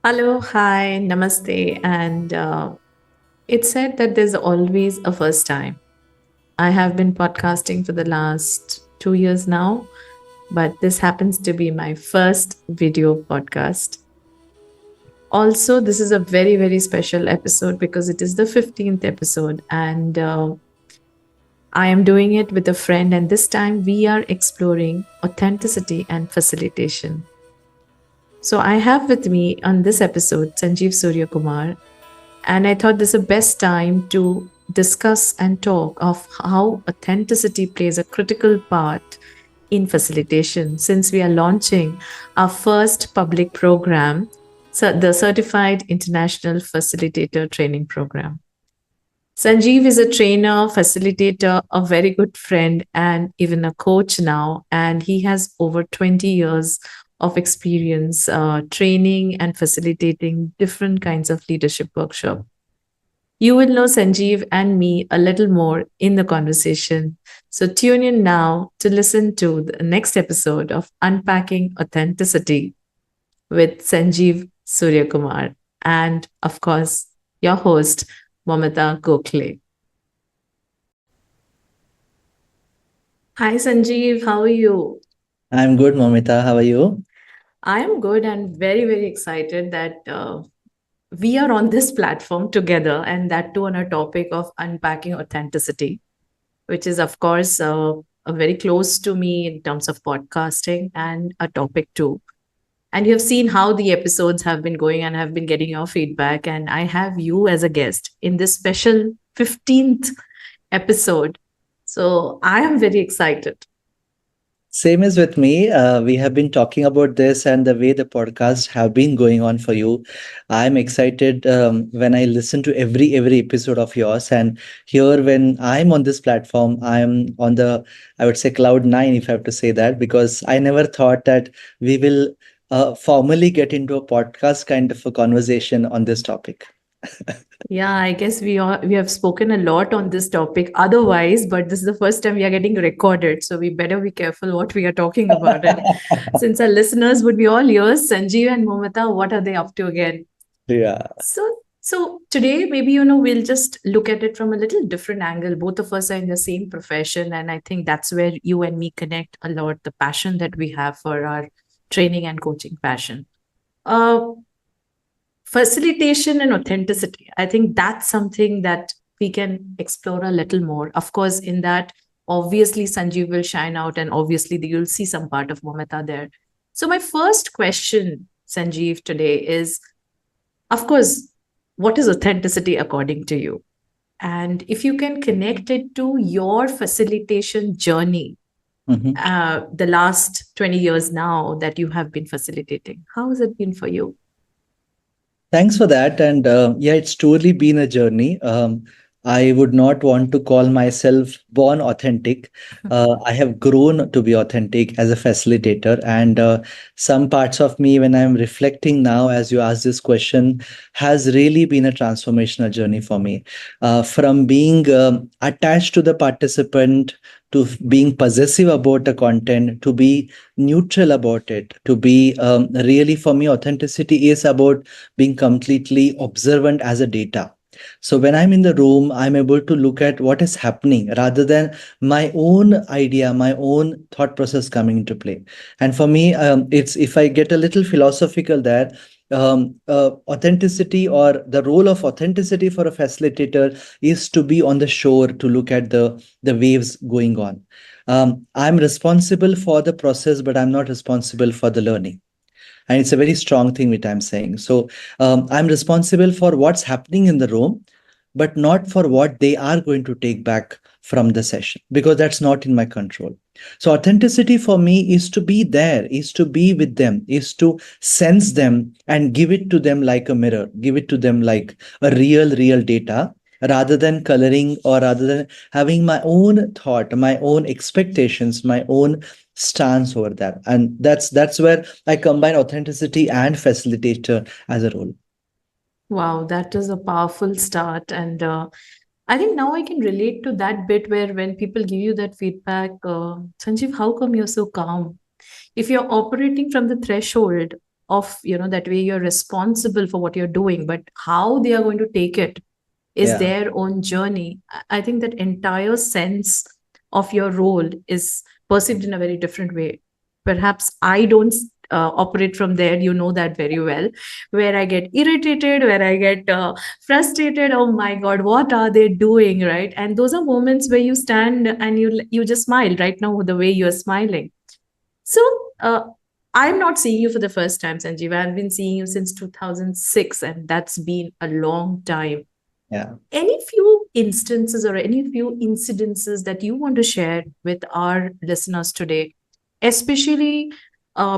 Hello, hi, namaste. And it's said that there's always a first time. I have been podcasting for the last 2 years now, but this happens to be my first video podcast. Also, this is a very, very special episode because it is the 15th episode, and I am doing it with a friend. And this time we are exploring authenticity and facilitation. So, I have with me on this episode Sanjeev Suryakumar. And I thought this is the best time to discuss and talk of how authenticity plays a critical part in facilitation since we are launching our first public program, the Certified International Facilitator Training Program. Sanjeev is a trainer, facilitator, a very good friend, and even a coach now. And he has over 20 years of experience training and facilitating different kinds of leadership workshops. You will know Sanjeev and me a little more in the conversation. So tune in now to listen to the next episode of Unpacking Authenticity with Sanjeev Suryakumar and, of course, your host, Moumita Gokhale. Hi, Sanjeev. How are you? I'm good, Moumita. How are you? I am good and very, very excited that we are on this platform together and that too on a topic of unpacking authenticity, which is, of course, very close to me in terms of podcasting and a topic too. And you have seen how the episodes have been going and have been getting your feedback. And I have you as a guest in this special 15th episode. So I am very excited. Same as with me. We have been talking about this and the way the podcasts have been going on for you. I'm excited when I listen to every episode of yours. And here, when I'm on this platform, I'm on the, I would say, cloud nine, if I have to say that, because I never thought that we will formally get into a podcast kind of a conversation on this topic. Yeah, I guess we have spoken a lot on this topic otherwise, but this is the first time we are getting recorded, so we better be careful what we are talking about. And since our listeners would be all ears, Sanjeev and Momita, what are they up to again? Yeah. So today maybe we'll just look at it from a little different angle. Both of us are in the same profession, and I think that's where you and me connect a lot. The passion that we have for our training and coaching passion. Uh, Facilitation and authenticity. I think that's something that we can explore a little more. Of course, in that, obviously, Sanjeev will shine out, and obviously, you'll see some part of Momita there. So, my first question, Sanjeev, today is of course, what is authenticity according to you? And if you can connect it to your facilitation journey, Mhm. the last 20 years now that you have been facilitating, how has it been for you? Thanks for that. And yeah, it's truly been a journey. I would not want to call myself born authentic. I have grown to be authentic as a facilitator. And some parts of me, when I'm reflecting now, as you ask this question, has really been a transformational journey for me. From being attached to the participant to being possessive about the content to be neutral about it, to be really for me, authenticity is about being completely observant as a data. So when I'm in the room, I'm able to look at what is happening rather than my own idea, my own thought process coming into play. And for me, it's if I get a little philosophical there, authenticity or the role of authenticity for a facilitator is to be on the shore to look at the waves going on. I'm responsible for the process, but I'm not responsible for the learning. And it's a very strong thing which I'm saying. So I'm responsible for what's happening in the room, but not for what they are going to take back from the session, because that's not in my control. So authenticity for me is to be there, is to be with them, is to sense them and give it to them like a mirror, give it to them like a real data, rather than coloring or rather than having my own thought, my own expectations, my own stance over that. And that's where I combine authenticity and facilitator as a role. Wow, that is a powerful start. And I think now I can relate to that bit where when people give you that feedback, Sanjeev, how come you're so calm? If you're operating from the threshold, of, that way you're responsible for what you're doing, but how they are going to take it is Yeah. their own journey. I think that entire sense of your role is perceived in a very different way. Perhaps I don't operate from there, you know that very well, where I get irritated, where I get frustrated. Oh my God, what are they doing, right? And those are moments where you stand and you just smile right now, the way you're smiling. So, uh, I'm not seeing you for the first time, Sanjeev. I've been seeing you since 2006, and that's been a long time. Yeah. Any few instances or any few incidences that you want to share with our listeners today, especially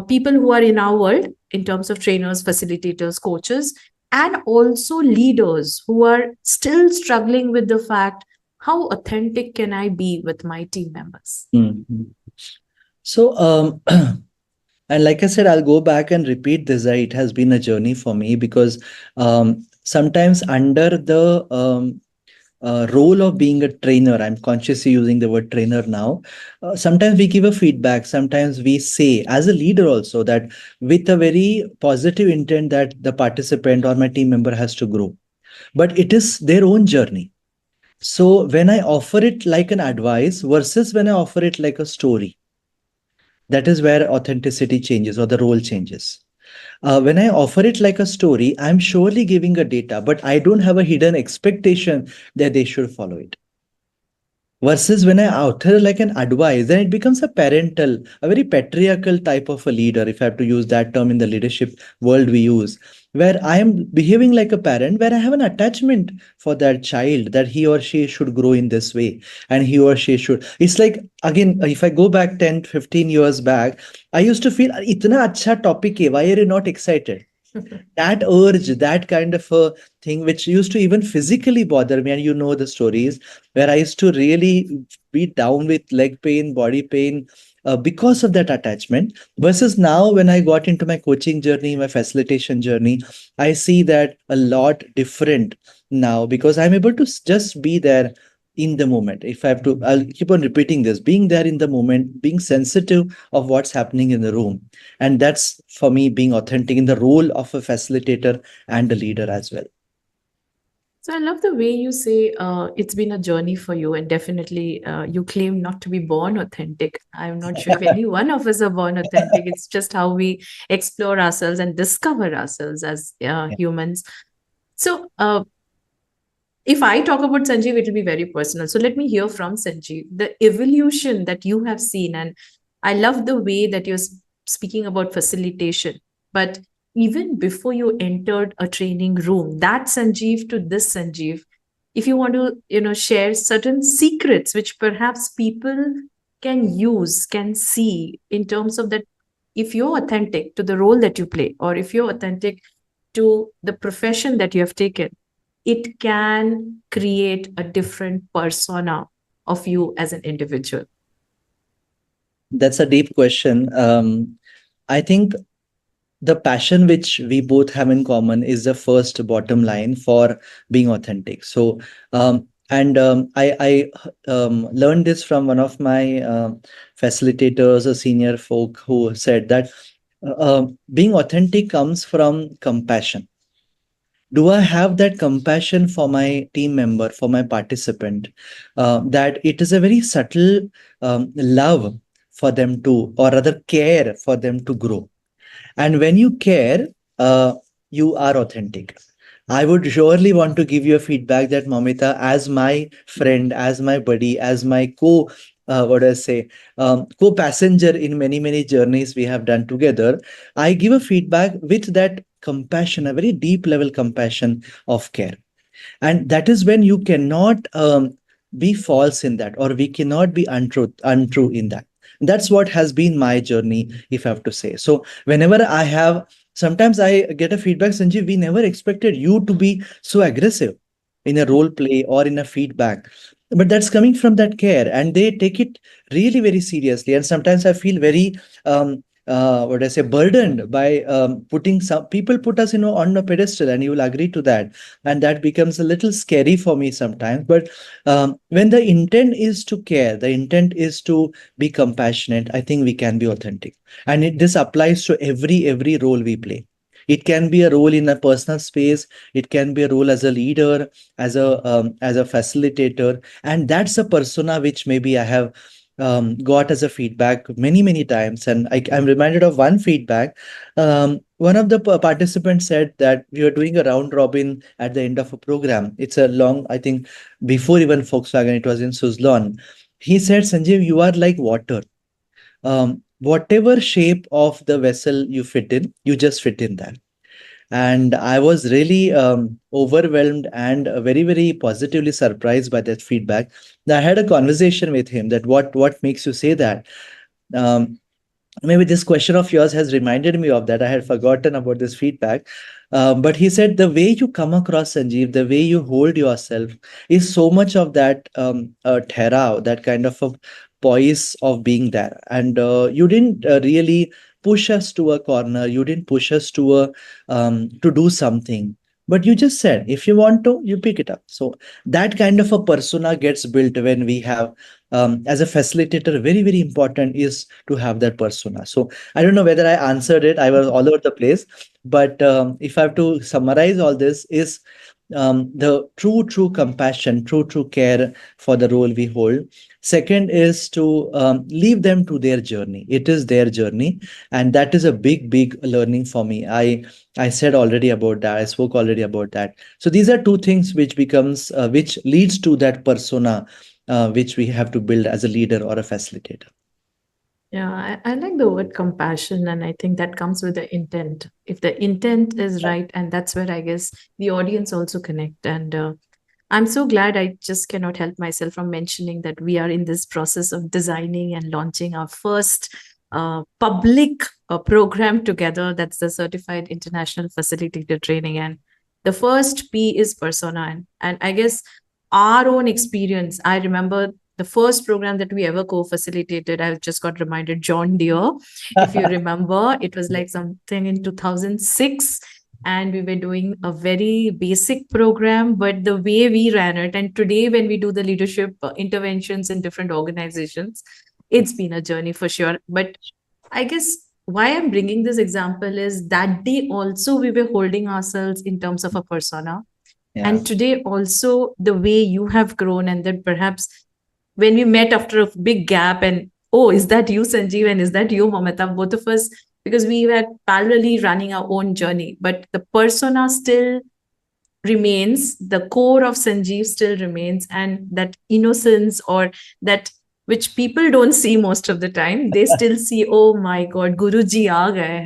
people who are in our world in terms of trainers, facilitators, coaches, and also leaders who are still struggling with the fact, how authentic can I be with my team members? Mhm. So, and like I said, I'll go back and repeat this. It has been a journey for me because sometimes under the role of being a trainer, I'm consciously using the word trainer now. Sometimes we give a feedback. Sometimes we say, as a leader, also that with a very positive intent that the participant or my team member has to grow, but it is their own journey. So when I offer it like an advice versus when I offer it like a story, that is where authenticity changes or the role changes. When I offer it like a story, I'm surely giving a data, but I don't have a hidden expectation that they should follow it. Versus when I utter like an advice, then it becomes a parental, a very patriarchal type of a leader, if I have to use that term in the leadership world we use, where I am behaving like a parent, where I have an attachment for that child, that he or she should grow in this way, and he or she should. It's like, again, if I go back 10, 15 years back, I used to feel, itna acha topic hai, why are you not excited? That urge, that kind of a thing, which used to even physically bother me. And you know the stories where I used to really be down with leg pain, body pain, because of that attachment. Versus now, when I got into my coaching journey, my facilitation journey, I see that a lot different now because I'm able to just be there in the moment. If I have to, I'll keep on repeating this, being there in the moment, being sensitive of what's happening in the room. And that's for me being authentic in the role of a facilitator and a leader as well. So I love the way you say it's been a journey for you, and definitely you claim not to be born authentic. I'm not sure if any one of us are born authentic. It's just how we explore ourselves and discover ourselves as Yeah. humans. So if I talk about Sanjeev, it will be very personal. So let me hear from Sanjeev the evolution that you have seen. And I love the way that you're speaking about facilitation. But even before you entered a training room, that Sanjeev to this Sanjeev, if you want to, share certain secrets which perhaps people can use, can see in terms of that, if you're authentic to the role that you play, or if you're authentic to the profession that you have taken, it can create a different persona of you as an individual. That's a deep question. I think the passion which we both have in common is the first bottom line for being authentic. So, and I learned this from one of my facilitators, a senior folk, who said that being authentic comes from compassion. Do I have that compassion for my team member, for my participant, that it is a very subtle love for them to, or rather care for them to grow. And when you care, you are authentic. I would surely want to give you a feedback that Momita, as my friend, as my buddy, as my what do I say, co-passenger in many, many journeys we have done together, I give a feedback with that compassion, a very deep level compassion of care. And that is when you cannot be false in that, or we cannot be untrue in that. That's what has been my journey, if I have to say. So whenever I have, sometimes I get a feedback, Sanjeev, we never expected you to be so aggressive in a role play or in a feedback, but that's coming from that care, and they take it really very seriously. And sometimes I feel very what I say, burdened by putting some people put us, on a pedestal, and you will agree to that, and that becomes a little scary for me sometimes. But when the intent is to care, the intent is to be compassionate, I think we can be authentic, and this applies to every role we play. It can be a role in a personal space. It can be a role as a leader, as a facilitator, and that's a persona which maybe I have got as a feedback many times. And I'm reminded of one feedback. One of the participants said that we were doing a round robin at the end of a program. It's a long, I think, before even Volkswagen, it was in Suzlon. He said, Sanjeev, you are like water. Whatever shape of the vessel you fit in, you just fit in that. And I was really overwhelmed and very positively surprised by that feedback. I had a conversation with him that what makes you say that. um, Maybe this question of yours has reminded me of that. I had forgotten about this feedback. But he said the way you come across, Sanjeev, the way you hold yourself is so much of that thera, that kind of a poise of being there. And you didn't really push us to a corner. You didn't push us to do something. But you just said, if you want to, you pick it up. So that kind of a persona gets built when we have, as a facilitator, very important is to have that persona. So I don't know whether I answered it. I was all over the place, but if I have to summarize all this, is the true compassion, true care for the role we hold. Second is to leave them to their journey. It is their journey, and that is a big learning for me. I said already about that. I spoke already about that. So these are two things which becomes which leads to that persona which we have to build as a leader or a facilitator. Yeah, I like the word compassion, and I think that comes with the intent. If the intent is right, and that's where I guess the audience also connect. And I'm so glad. I just cannot help myself from mentioning that we are in this process of designing and launching our first public program together. That's the Certified International Facilitator Training. And the first P is persona. And I guess our own experience, I remember the first program that we ever co-facilitated, I just got reminded, John Deere. If you remember, it was like something in 2006, and we were doing a very basic program, but the way we ran it, and today when we do the leadership interventions in different organizations, it's been a journey for sure. But I guess why I'm bringing this example is that day also we were holding ourselves in terms of a persona, Yeah. and today also the way you have grown, and then perhaps when we met after a big gap, and oh, is that you, Sanjeev, and is that you, Moumita? Both of us, because we were parallelly running our own journey, but the persona still remains, the core of Sanjeev still remains, and that innocence, or that which people don't see most of the time, they still see, oh my God, Guruji aa gaye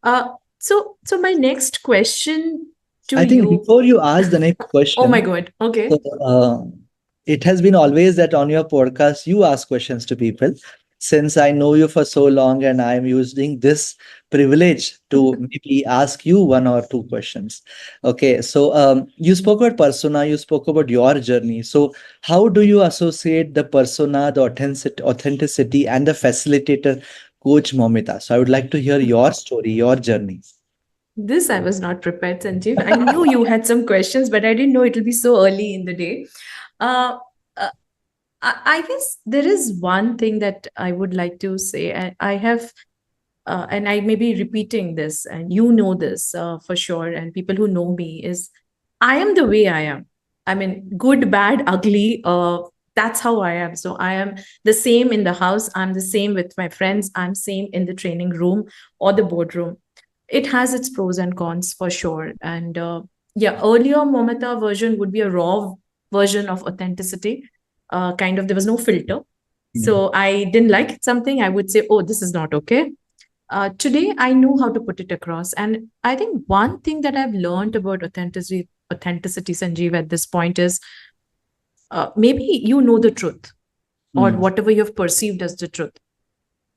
hai. So my next question to I think you. before you ask the next Oh my question, God. Okay. so, it has been always that on your podcast you ask questions to people. Since I know you for so long, and I'm using this privilege to maybe ask you one or two questions. Okay, so you spoke about persona, you spoke about your journey. So how do you associate the persona, the authenticity, and the facilitator, Coach Momita? So I would like to hear your story, your journey. This I was not prepared, Sanjeev. I knew you had some questions, but I didn't know it'll be so early in the day. Uh, uh, I guess there is one thing that I would like to say. I have, and I may be repeating this, and you know this for sure, and people who know me is I am the way I am. I mean, good, bad, ugly. That's how I am. So I am the same in the house. I'm the same with my friends. I'm same in the training room or the boardroom. It has its pros and cons for sure. And yeah, earlier Momita version would be a raw version of authenticity. Kind of, there was no filter. Mm. So I didn't like something, I would say, oh, this is not okay. Today, I know how to put it across. And I think one thing that I've learned about authenticity, Sanjeev, at this point is maybe you know the truth or Mm. whatever you've perceived as the truth.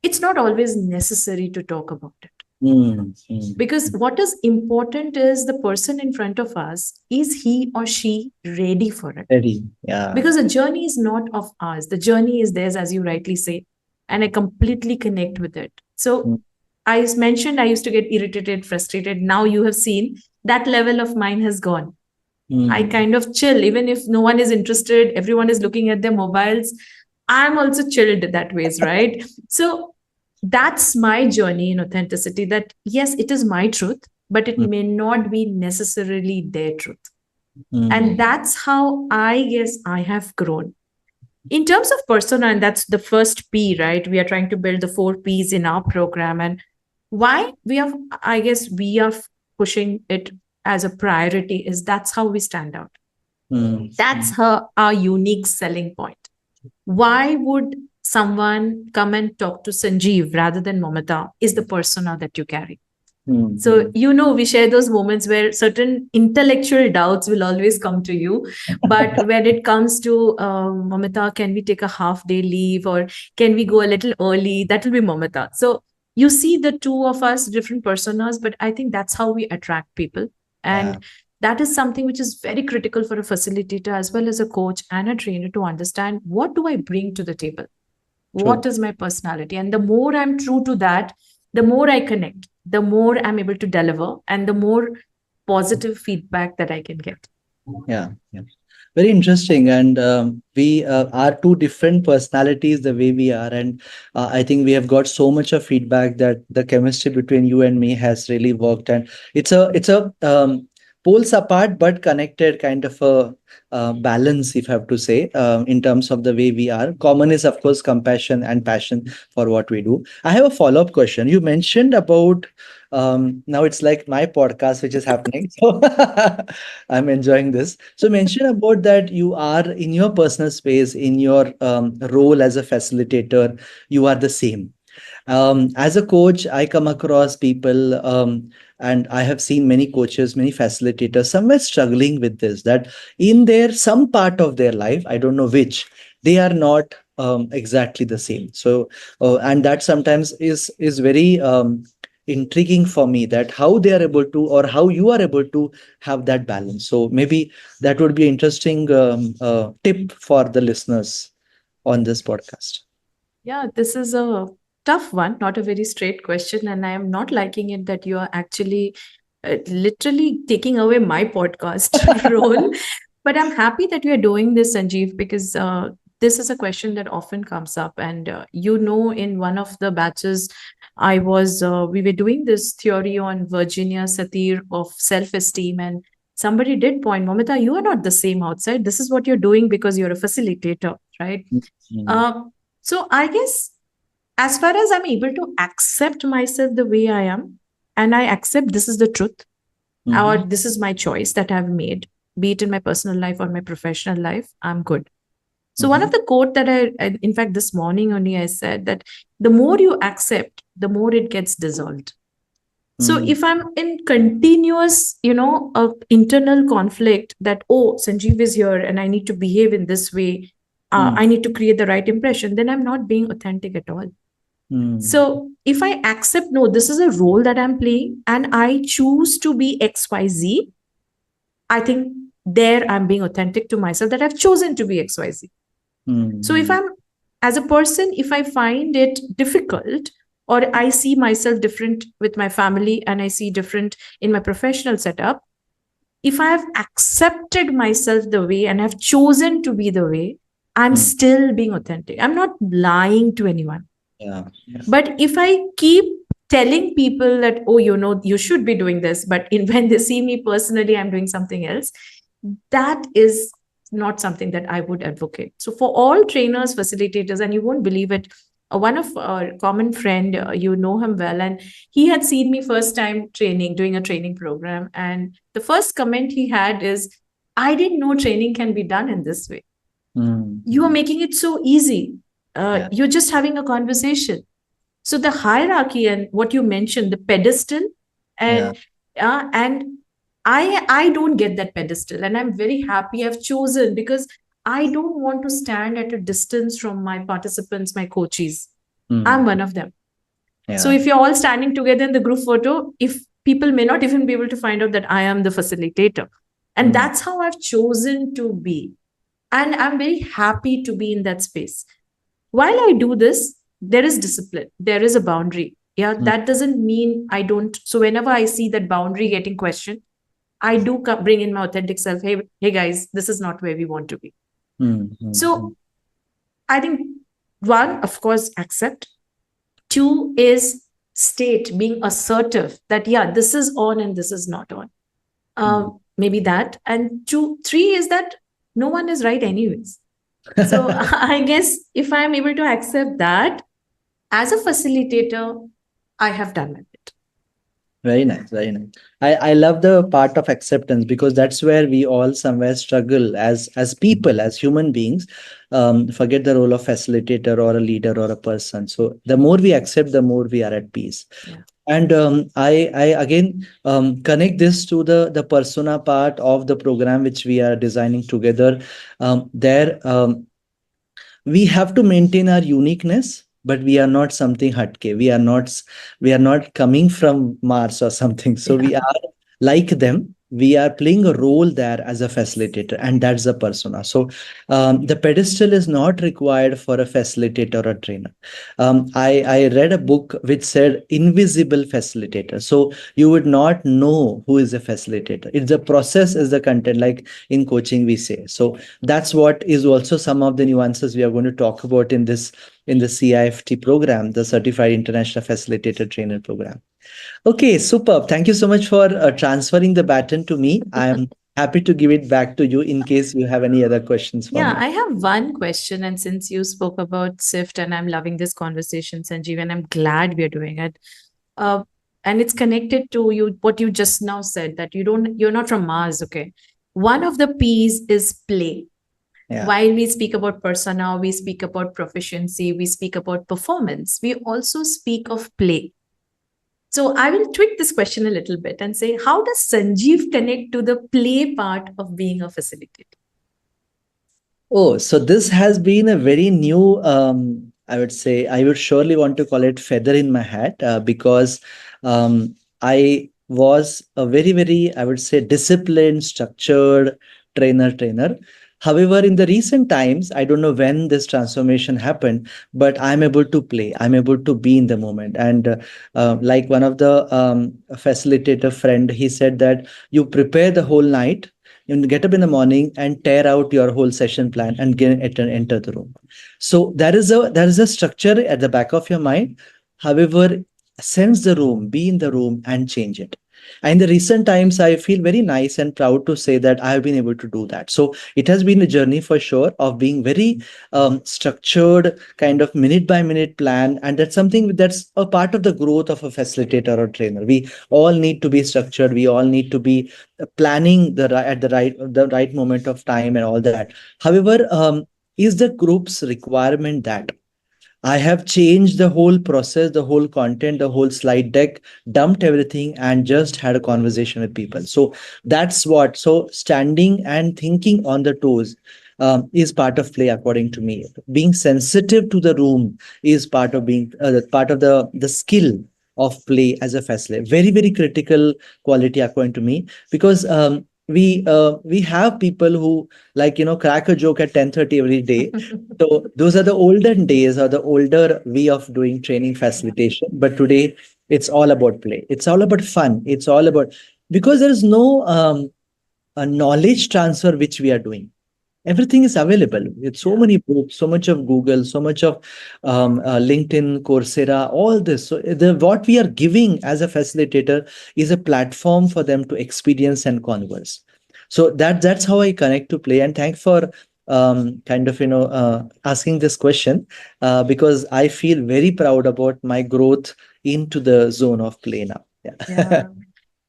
It's not always necessary to talk about it. Mm. Mm. Because what is important is the person in front of us, is he or she ready for it? Ready. Yeah. Because the journey is not of ours, the journey is theirs, as you rightly say. And I completely connect with it. So Mm. I mentioned I used to get irritated, frustrated. Now you have seen that level of mine has gone. I Mm. kind of chill, even if no one is interested, everyone is looking at their mobiles. I'm also chilled that ways, right? So that's my journey in authenticity, that yes, it is my truth, but it Mm. may not be necessarily their truth. And Mm. that's how I guess I have grown. In terms of persona, and that's the first P, right? We are trying to build the 4 Ps in our program. And why we are, I guess, we are pushing it as a priority is that's how we stand out. Mm. That's our unique selling point. Why would someone come and talk to Sanjeev rather than Moumita is the persona that you carry. So, Mm. we share those moments where certain intellectual doubts will always come to you. But when it comes to Moumita, can we take a half day leave or can we go a little early? That will be Moumita. So, you see the two of us, different personas, but I think that's how we attract people. Yeah, And that is something which is very critical for a facilitator as well as a coach and a trainer to understand what do I bring to the table? true. What is my personality? And the more I'm true to that, the more I connect, the more I'm able to deliver, and the more positive feedback that I can get. Yeah, yeah. Very interesting. And we are two different personalities the way we are. And I think we have got so much of feedback that the chemistry between you and me has really worked. And it's a poles apart but connected kind of a balance, if I have to say, in terms of the way we are. Common is, of course, compassion and passion for what we do. I have a follow-up question. You mentioned about now it's like my podcast which is happening. So I'm enjoying this. So mention about that you are in your personal space, in your role as a facilitator, you are the same. As a coach, I come across people, and I have seen many coaches, many facilitators, somewhere struggling with this, that in their some part of their life, I don't know which, they are not exactly the same. So, and that sometimes is very intriguing for me, that how they are able to, or how you are able to have that balance. So maybe that would be an interesting tip for the listeners on this podcast. Yeah, this is a tough one, not a very straight question. And I am not liking it that you are actually literally taking away my podcast role. But I'm happy that you are doing this, Sanjeev, because this is a question that often comes up. And in one of the batches, we were doing this theory on Virginia Satir of self-esteem, and somebody did point, Momita, you are not the same outside. This is what you're doing because you're a facilitator, right? Mm. Uh, so I guess as far as I'm able to accept myself the way I am, and I accept this is the truth, or Mhm. this is my choice that I've made, be it in my personal life or my professional life, I'm good. So one of Mhm. the quote that in fact, this morning only I said that the more you accept, the more it gets dissolved. So Mm. if I'm in continuous, internal conflict that, oh, Sanjeev is here and I need to behave in this way, Mm. I need to create the right impression, then I'm not being authentic at all. Mm. So if I accept, no, this is a role that I'm playing and I choose to be XYZ, I think there I'm being authentic to myself that I've chosen to be XYZ. So if Mm. I'm, as a person, if I find it difficult, or I see myself different with my family and I see different in my professional setup, if I have accepted myself the way and I've chosen to be the way, I'm Mm. still being authentic. I'm not lying to anyone. Yeah. Yeah. But if I keep telling people that, oh, you should be doing this, but when they see me personally, I'm doing something else, that is not something that I would advocate. So for all trainers, facilitators, and you won't believe it, one of our common friend, you know him well, and he had seen me first time doing a training program. And the first comment he had is, I didn't know training can be done in this way. Mm. You are making it so easy. Yeah. You're just having a conversation. So the hierarchy and what you mentioned, the pedestal, Yeah. and I don't get that pedestal, and I'm very happy I've chosen, because I don't want to stand at a distance from my participants, my coaches. I'm Mm. one of them. So Yeah. if you're all standing together in the group photo, if people may not even be able to find out that I am the facilitator, and Mm. that's how I've chosen to be, and I'm very happy to be in that space. While I do this, there is discipline, there is a boundary. Yeah, Mm, that doesn't mean I don't. So whenever I see that boundary getting questioned, I do bring in my authentic self. Hey guys, this is not where we want to be. mm, mm, mm. So I think one, of course, accept. Two is state, being assertive that, yeah, this is on and this is not on. Mm. Maybe that. And two, three is that no one is right, anyways. So I guess if I'm able to accept that as a facilitator, I have done my bit. Very nice, very nice. I love the part of acceptance because that's where we all somewhere struggle as people, as human beings. Forget the role of facilitator or a leader or a person. So the more we accept, the more we are at peace. Yeah. And I again connect this to the persona part of the program which we are designing together. There we have to maintain our uniqueness, but we are not something hatke. We are not coming from Mars or something. So Yeah. we are like them. We are playing a role there as a facilitator, and that's the persona. So the pedestal is not required for a facilitator or trainer. I read a book which said invisible facilitator. So you would not know who is a facilitator. It's the process, is the content, like in coaching we say. So that's what is also some of the nuances we are going to talk about in the CIFT program, the Certified International Facilitator Trainer program. Okay, superb. Thank you so much for transferring the baton to me. I'm happy to give it back to you in case you have any other questions for Yeah, me. I have one question. And since you spoke about SIFT, and I'm loving this conversation, Sanjeev, and I'm glad we're doing it. Uh, and it's connected to you, what you just now said, that you're not from Mars, okay? One of the P's is play. Yeah. While we speak about persona, we speak about proficiency, we speak about performance, we also speak of play. So I will tweak this question a little bit and say, how does Sanjeev connect to the play part of being a facilitator? Oh, so this has been a very new, I would say, I would surely want to call it feather in my hat because I was a very, I would say, disciplined, structured trainer. However, in the recent times, I don't know when this transformation happened, but I'm able to play. I'm able to be in the moment. And like one of the facilitator friend, he said that you prepare the whole night, you get up in the morning and tear out your whole session plan and enter the room. So there is a structure at the back of your mind. However, sense the room, be in the room and change it. And in the recent times, I feel very nice and proud to say that I have been able to do that. So it has been a journey for sure of being very structured, kind of minute by minute plan. And that's something that's a part of the growth of a facilitator or trainer. We all need to be structured. We all need to be planning at the right moment of time and all that. However, is the group's requirement that I have changed the whole process, the whole content, the whole slide deck, dumped everything, and just had a conversation with people. So that's what. So standing and thinking on the toes is part of play, according to me. Being sensitive to the room is part of being part of the skill of play as a facilitator. Very critical quality, according to me, because we have people who, like, crack a joke at 10:30 every day. So those are the olden days or the older way of doing training facilitation. But today it's all about play. It's all about fun. It's all about, because there is no a knowledge transfer which we are doing. Everything is available with so Yeah. many books, so much of Google, so much of LinkedIn, Coursera, all this. So the what we are giving as a facilitator is a platform for them to experience and converse. So that's how I connect to play. And thanks for kind of asking this question because I feel very proud about my growth into the zone of play now. Yeah. Yeah.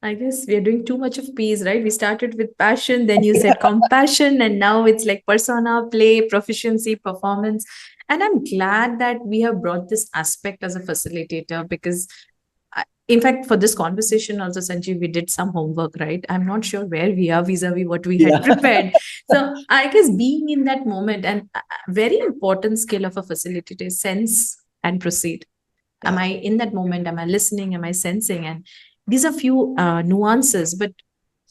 I guess we are doing too much of peace, right? We started with passion, then you said compassion, and now it's like persona, play, proficiency, performance. And I'm glad that we have brought this aspect as a facilitator because, in fact, for this conversation, also, Sanjeev, we did some homework, right? I'm not sure where we are vis a vis what we had Yeah. prepared. So I guess being in that moment, and a very important skill of a facilitator is sense and proceed. Am Yeah. I in that moment? Am I listening? Am I sensing? And these are few nuances, but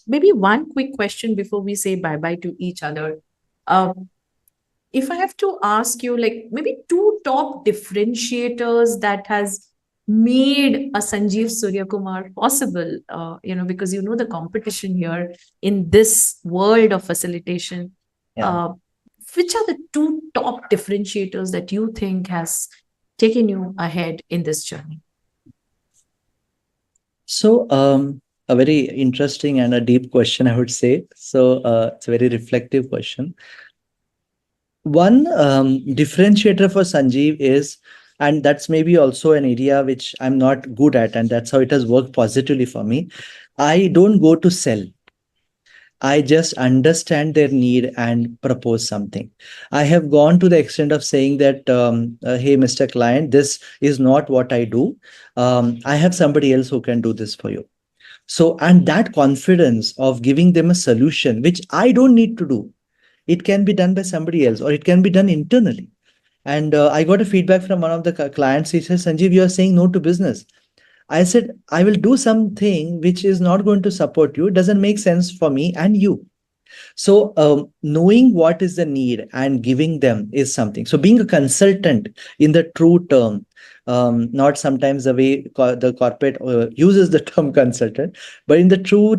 maybe one quick question before we say bye bye to each other. Um, if I have to ask you, like maybe two top differentiators that has made a Sanjeev Suryakumar possible, because the competition here in this world of facilitation. Yeah. Uh, which are the two top differentiators that you think has taken you ahead in this journey? So, a very interesting and a deep question, I would say. So, it's a very reflective question. One differentiator for Sanjeev is, and that's maybe also an area which I'm not good at, and that's how it has worked positively for me. I don't go to sell. I just understand their need and propose something. I have gone to the extent of saying that, hey, Mr. Client, this is not what I do. I have somebody else who can do this for you. So, and that confidence of giving them a solution, which I don't need to do, it can be done by somebody else or it can be done internally. And I got a feedback from one of the clients. He says, Sanjeev, you are saying no to business. I said, I will do something which is not going to support you. It doesn't make sense for me and you. So, knowing what is the need and giving them is something. So, being a consultant in the true term, not sometimes the way the corporate uses the term consultant, but in the true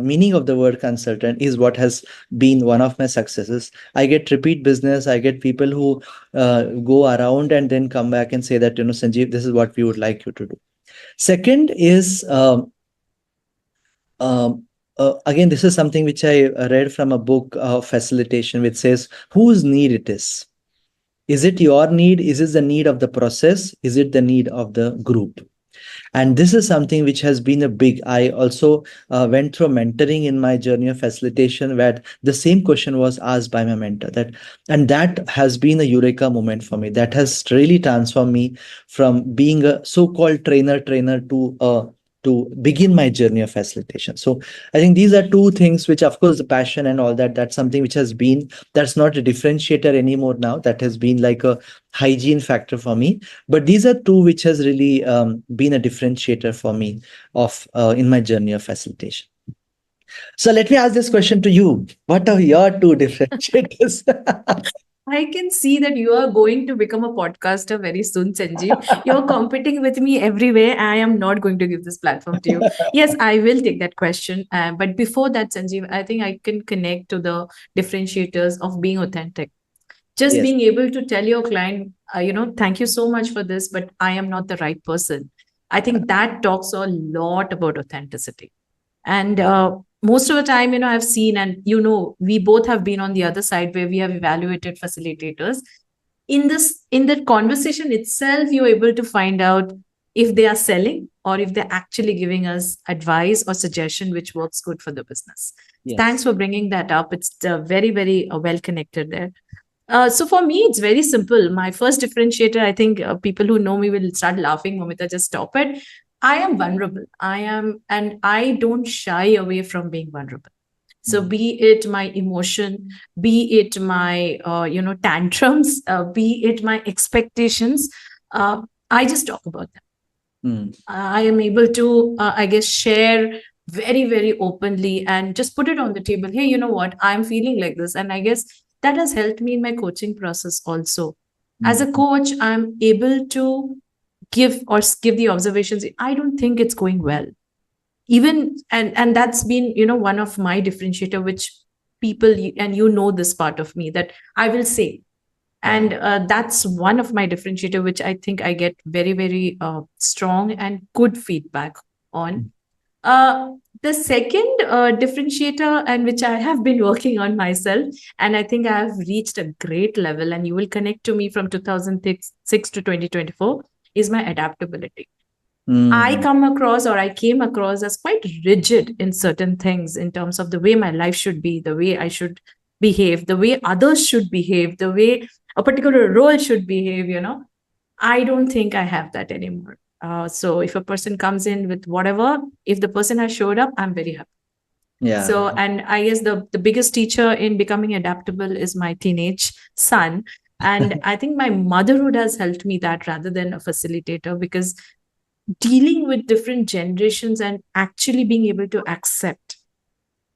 meaning of the word consultant is what has been one of my successes. I get repeat business. I get people who go around and then come back and say that, Sanjeev, this is what we would like you to do. Second is um, again, this is something which I read from a book of facilitation, which says whose need it is. Is it your need? Is it the need of the process? Is it the need of the group? And this is something which has been a big. I also went through mentoring in my journey of facilitation, where the same question was asked by my mentor. And that has been a eureka moment for me. That has really transformed me from being a so-called trainer to begin my journey of facilitation. So I think these are two things which, of course, the passion and all that, that's something which has been, that's not a differentiator anymore now. That has been like a hygiene factor for me. But these are two which has really been a differentiator for me of in my journey of facilitation. So let me ask this question to you. What are your two differentiators? I can see that you are going to become a podcaster very soon, Sanjeev. You're competing with me everywhere. I am not going to give this platform to you. Yes, I will take that question. But before that, Sanjeev, I think I can connect to the differentiators of being authentic. Just Yes. being able to tell your client, thank you so much for this, but I am not the right person. I think that talks a lot about authenticity. And most of the time, I've seen, and we both have been on the other side where we have evaluated facilitators. In that conversation itself, you're able to find out if they are selling or if they're actually giving us advice or suggestion which works good for the business. Yes. Thanks for bringing that up. It's very, very well connected there. So for me, it's very simple. My first differentiator, I think people who know me will start laughing. Moumita, just stop it. I am vulnerable. I am, and I don't shy away from being vulnerable. So Mm. be it my emotion, be it my tantrums, be it my expectations, uh, I just talk about them. Mm. I am able to, I guess, share very, very openly and just put it on the table. Hey, you know what? I'm feeling like this. And I guess that has helped me in my coaching process also. As Mm. a coach, I'm able to give the observations. I don't think it's going well. Even, and that's been, one of my differentiator, which people, and this part of me that I will say, Yeah. and that's one of my differentiator which I think I get very, very strong and good feedback on. Mm. uh, the second differentiator, and which I have been working on myself, and I think I have reached a great level, and you will connect to me from 2006 to 2024, is my adaptability. I Mm. come across, or I came across, as quite rigid in certain things in terms of the way my life should be, the way I should behave, the way others should behave, the way a particular role should behave. I don't think I have that anymore. So if a person comes in with whatever, if the person has showed up, I'm very happy. Yeah. So, and I guess the biggest teacher in becoming adaptable is my teenage son. And I think my motherhood has helped me that rather than a facilitator, because dealing with different generations and actually being able to accept,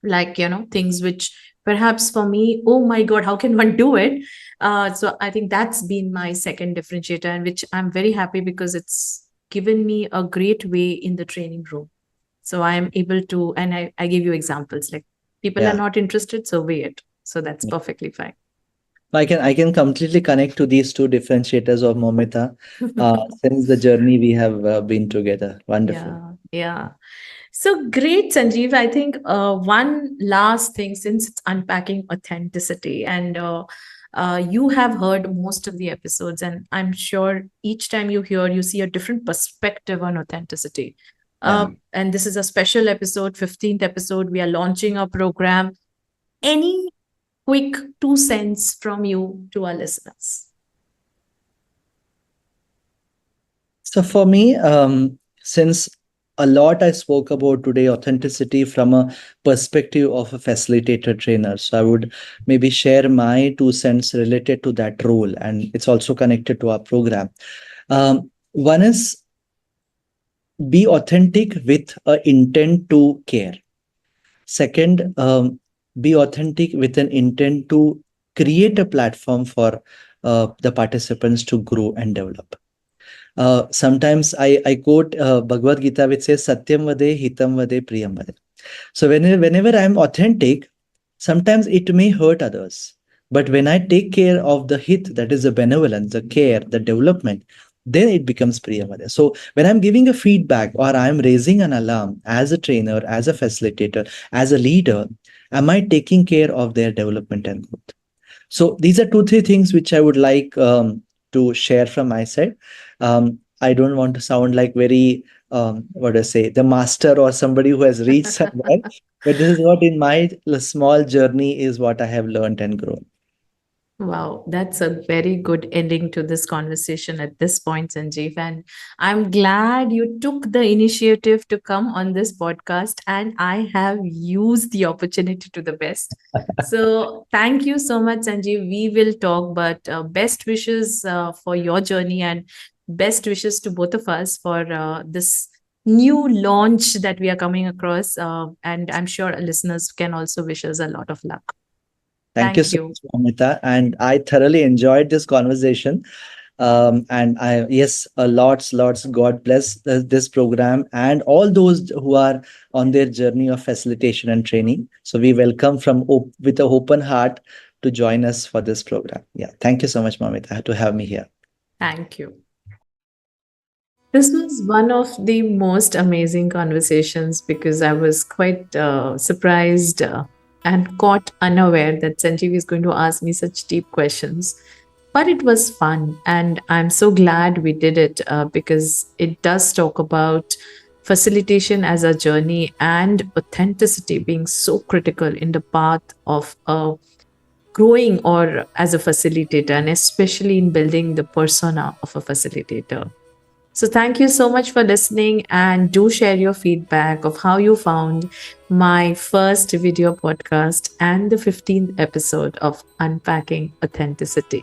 like, things which perhaps for me, oh my god, how can one do it? So I think that's been my second differentiator, and which I'm very happy, because it's given me a great way in the training room. So I am able to, and I give you examples like people are Yeah. not interested, so wait. So that's perfectly fine. I can completely connect to these two differentiators of Momita since the journey we have been together. Wonderful. Yeah, yeah. So great, Sanjeev. I think one last thing, since it's unpacking authenticity, and you have heard most of the episodes, and I'm sure each time you hear, you see a different perspective on authenticity. Yeah. And this is a special episode, 15th episode. We are launching our program. Any quick 2 cents from you to our listeners? So for me, since a lot I spoke about today, authenticity from a perspective of a facilitator trainer. So I would maybe share my 2 cents related to that role, and it's also connected to our program. One is be authentic with a intent to care. Second, be authentic with an intent to create a platform for the participants to grow and develop. Sometimes I quote Bhagavad Gita, which says Satyam Vade, Hitam Vade, Priyam Vade. So whenever I'm authentic, sometimes it may hurt others. But when I take care of the hit, that is the benevolence, the care, the development, then it becomes Priyamada. So when I'm giving a feedback or I'm raising an alarm as a trainer, as a facilitator, as a leader, am I taking care of their development and growth? So these are two, three things which I would like to share from my side. I don't want to sound like very, what do I say, the master or somebody who has reached somewhere, but this is what in my small journey is what I have learned and grown. Wow, that's a very good ending to this conversation at this point, Sanjeev. And I'm glad you took the initiative to come on this podcast, and I have used the opportunity to the best. So, thank you so much, Sanjeev. We will talk, but best wishes for your journey and best wishes to both of us for this new launch that we are coming across. And I'm sure our listeners can also wish us a lot of luck. Thank you Thank so you. much, Amita. And I thoroughly enjoyed this conversation. And I, yes, lots. God bless this program and all those who are on their journey of facilitation and training. So we welcome with an open heart to join us for this program. Yeah, thank you so much, Mamita, to have me here. Thank you. This was one of the most amazing conversations because I was quite surprised and caught unaware that Sanjeev is going to ask me such deep questions. But it was fun, and I'm so glad we did it because it does talk about facilitation as a journey and authenticity being so critical in the path of growing or as a facilitator, and especially in building the persona of a facilitator. So, thank you so much for listening, and do share your feedback of how you found my first video podcast and the 15th episode of Unpacking Authenticity.